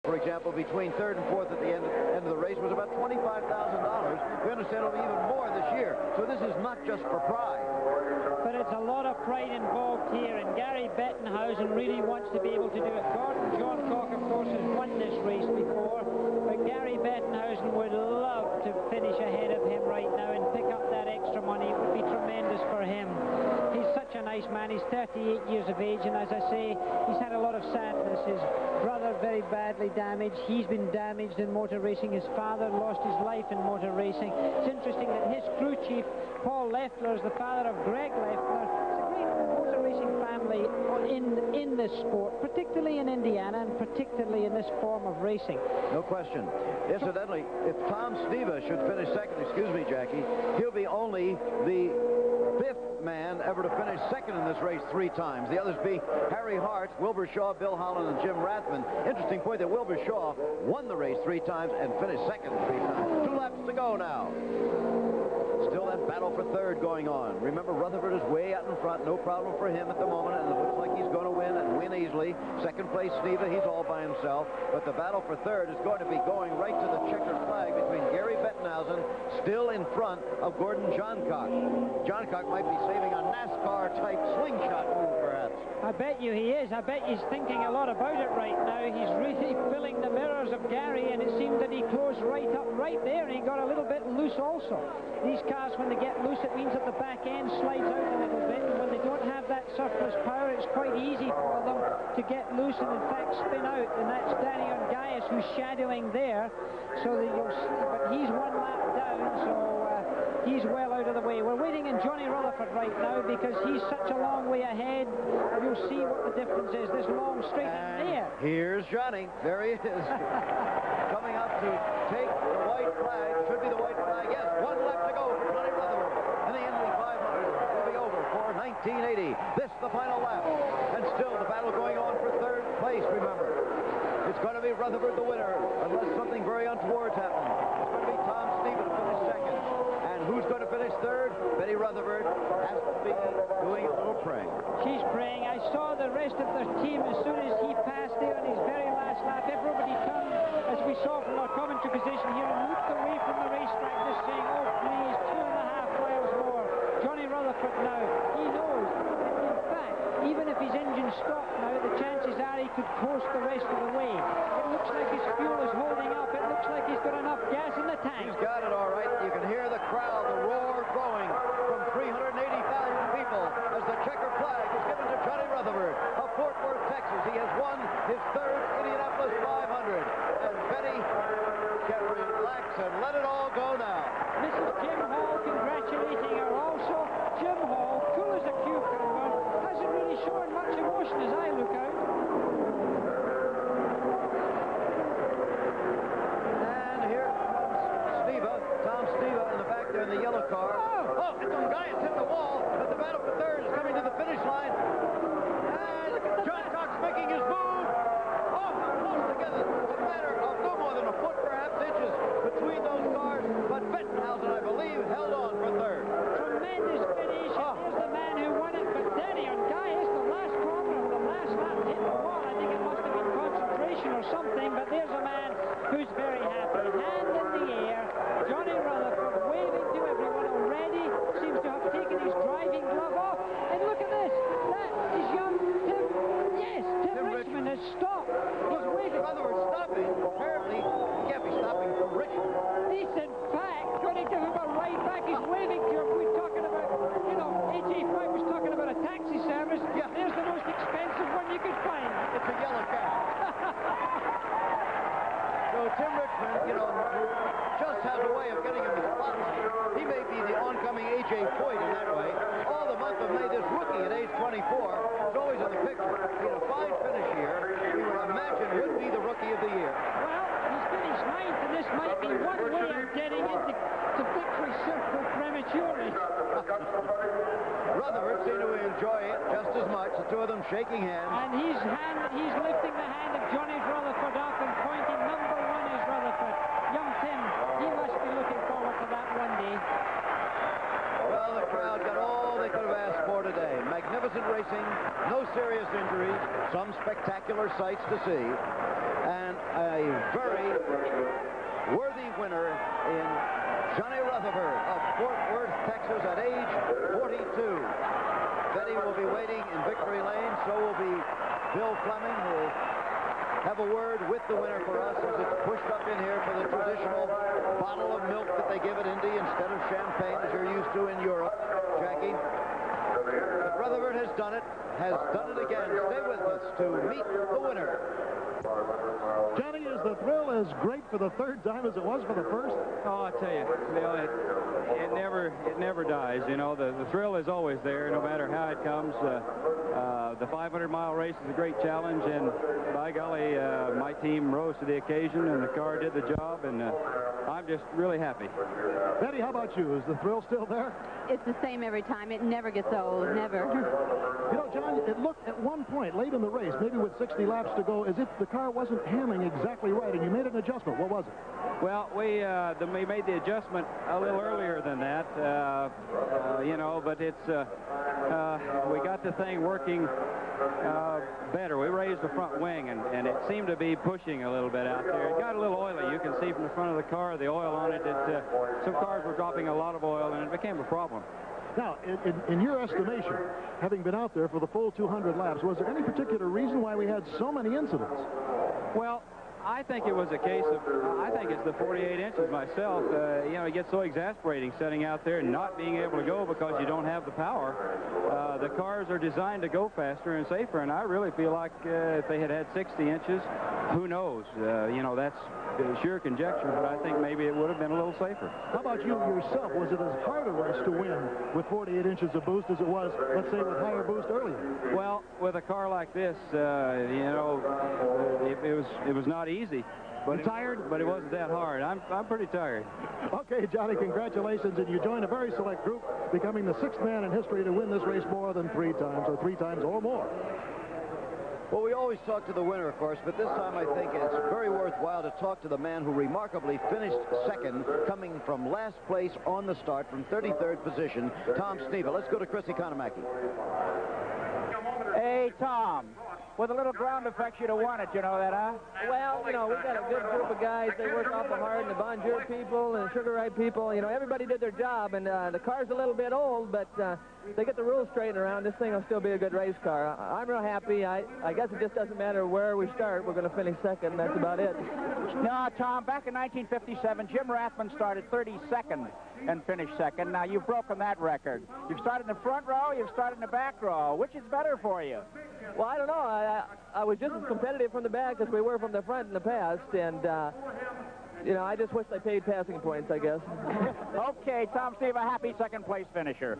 For example, between third and fourth at the end of the race was about $25,000. We understand it'll be even more this year. So this is not just for pride. But it's a lot of pride involved here, and Gary Bettenhausen really wants to be able to do it. Gordon Johncock, of course, has won this race before, but Gary Bettenhausen would love to finish ahead of him right now and pick up that extra money. It would be tremendous for him. He's such a nice man. He's 38 years of age, and as I say, he's had a lot of sadness. His brother very badly damaged. He's been damaged in motor racing. His father lost his life in motor racing. It's interesting that his crew chief, Paul Leffler, is the father of Greg Leffler. It's a great motor racing family in this sport, particularly in Indiana and particularly in this form of racing. No question. Incidentally, if Tom Sneva should finish second, excuse me, Jackie, he'll be only the 5th man ever to finish second in this race 3 times. The others being Harry Hart, Wilbur Shaw, Bill Holland, and Jim Rathman. Interesting point that Wilbur Shaw won the race 3 times and finished second 3 times. 2 laps to go now. Still that battle for third going on. Remember, Rutherford is way out in front. No problem for him at the moment, and it looks like he's going to win and win easily. Second place, Sneva, he's all by himself. But the battle for third is going to be going right to the checkered flag between Gary Bettenhausen, still in front of Gordon Johncock. Johncock might be saving a NASCAR-type slingshot move, perhaps. I bet you he is. I bet he's thinking a lot about it right now. He's really filling the mirrors of Gary, and it seemed that he closed right up right there, and he got a little bit loose also. These cars, when they get loose, it means that the back end slides out a little bit, and when they don't have that surplus power, it's quite easy for them to get loose and, in fact, spin out, and that's Danny Ongaias who's shadowing there, so that you'll see, but he's 1 lap down, so he's well out of the way. We're waiting in Johnny Rutherford right now because he's such a long way ahead. You'll see what the difference is. This long straight in there. Here's Johnny. There he is. Coming up to take the white flag. Should be the white flag. Yes, 1 lap to go for Johnny Rutherford. And the Indy 500 will be over for 1980. This is the final lap. And still the battle going on for third place, remember. It's going to be Rutherford the winner, unless something very untoward happens. It's going to be Tom Sneva to finish second. And who's going to finish third? Betty Rutherford has to be doing a little praying. She's praying. I saw the rest of their team as soon as he passed there on his very last lap. Everybody turned, as we saw from our commentary position here, and looked away from the racetrack, just saying, oh, please, 2.5 miles more. Johnny Rutherford now, he knows. In fact, even if his engine stopped now, the chances are he could coast the rest of the way. It looks like his fuel is holding up. It looks like he's got enough gas in the tank. He's got it all right. You can hear the crowd, the roar growing from 380,000 people as the checker flag is given to Johnny Rutherford of Fort Worth, Texas. He has won his 3rd Indianapolis 500. And Betty can relax and let it all go now. Mrs. Jim Hall congratulating her also. Jim Hall, cool as a cucumber, hasn't really shown much emotion as I look out. And here comes Sneva, Tom Sneva in the back there in the yellow car. Oh, it's Ongaias hit the wall, but the battle for third is coming to the finish line. And Johncock's making his move. Oh, how close together. It's a matter of no more than a foot, perhaps inches between those cars. But Bettenhausen, I believe, held on for third. Tremendous finish. Here's the man who won it, but Danny Ongaias, the last corner of the last lap, hit the wall. I think it must have been concentration or something, but there's a man who's very happy. Hand in the air, Johnny Rutherford waving to everyone already, seems to have taken his driving glove off. And look at this, that is young Tim, yes, Tim Richmond has stopped. He's waving. Rutherford stopping. Apparently, he can't be stopping for Richmond. He's in fact going to give him a right back. He's waving to him. We're talking about, you know, AJ White was talking about a taxi service. Yeah. There's the most expensive one you could find. It's a yellow cab. So Tim Richmond, you know, just has a way of getting him the spotlight. He may be the oncoming A.J. Foyt in that way. All the month of May, this rookie at age 24 is always in the picture. He had a fine finish here. We would imagine would be the rookie of the year. Well, he's finished 9th, and this might be one way of getting into victory circle prematurely. Rutherford seemed to enjoy it just as much, the two of them shaking hands. And he's lifting the hand of Johnny Rutherford up and pointing. Number 1 is Rutherford. Young Tim, he must be looking forward to that one day. Well, the crowd got all they could have asked for today. Magnificent racing, no serious injuries, some spectacular sights to see, and a worthy winner in Johnny Rutherford of Fort Worth, Texas, at age 42. Betty will be waiting in victory lane. So will be Bill Fleming, who will have a word with the winner for us as it's pushed up in here for the traditional bottle of milk that they give at Indy instead of champagne as you're used to in Europe, Jackie. But Rutherford has done it again. Stay with us to meet the winner. Johnny, is the thrill as great for the third time as it was for the first? Oh, I tell you, it never dies. You know, the thrill is always there, no matter how it comes. The 500-mile race is a great challenge, and by golly, my team rose to the occasion, and the car did the job, and I'm just really happy. Betty, how about you? Is the thrill still there? It's the same every time. It never gets old, never. You know, John, it looked at one point late in the race, maybe with 60 laps to go, as if the car wasn't handling exactly right, and you made an adjustment. What was it? Well, we made the adjustment a little earlier than that, you know, but it's we got the thing working better. We raised the front wing, and it seemed to be pushing a little bit out there. It got a little oily. You can see from the front of the car, the oil on it. Some cars were dropping a lot of oil, and it became a problem. Now, in your estimation, having been out there for the full 200 laps, was there any particular reason why we had so many incidents? Well, I think it was a case of, I think it's the 48 inches myself. You know, it gets so exasperating sitting out there and not being able to go because you don't have the power. The cars are designed to go faster and safer, and I really feel like if they had 60 inches, who knows? You know, that's sheer conjecture, but I think maybe it would have been a little safer. How about you yourself? Was it as hard a race to win with 48 inches of boost as it was, let's say, with higher boost earlier? Well, with a car like this, you know, it was not easy. But tired? But it wasn't that hard. I'm pretty tired. Okay, Johnny, congratulations, and you join a very select group, becoming the 6th man in history to win this race more than 3 times, or 3 times or more. Well, we always talk to the winner, of course, but this time I think it's very worthwhile to talk to the man who remarkably finished second, coming from last place on the start from 33rd position, Tom Sneva. Let's go to Chris Economaki. Hey, Tom, with a little ground effect, you'd have won it, you know that, huh? Well, you know, we've got a good group of guys. They work awful hard, and the Bonjour people and the Sugar Ray people. You know, everybody did their job, and the car's a little bit old, but they get the rules straightened around. This thing will still be a good race car. I'm real happy. I guess it just doesn't matter where we start. We're going to finish second. That's about it. No, Tom, back in 1957, Jim Rathman started 32nd and finished second. Now, you've broken that record. You've started in the front row, you've started in the back row. Which is better for you? Well, I don't know. I was just as competitive from the back as we were from the front in the past, and, you know, I just wish they paid passing points, I guess. Okay, Tom Steve, a happy second-place finisher.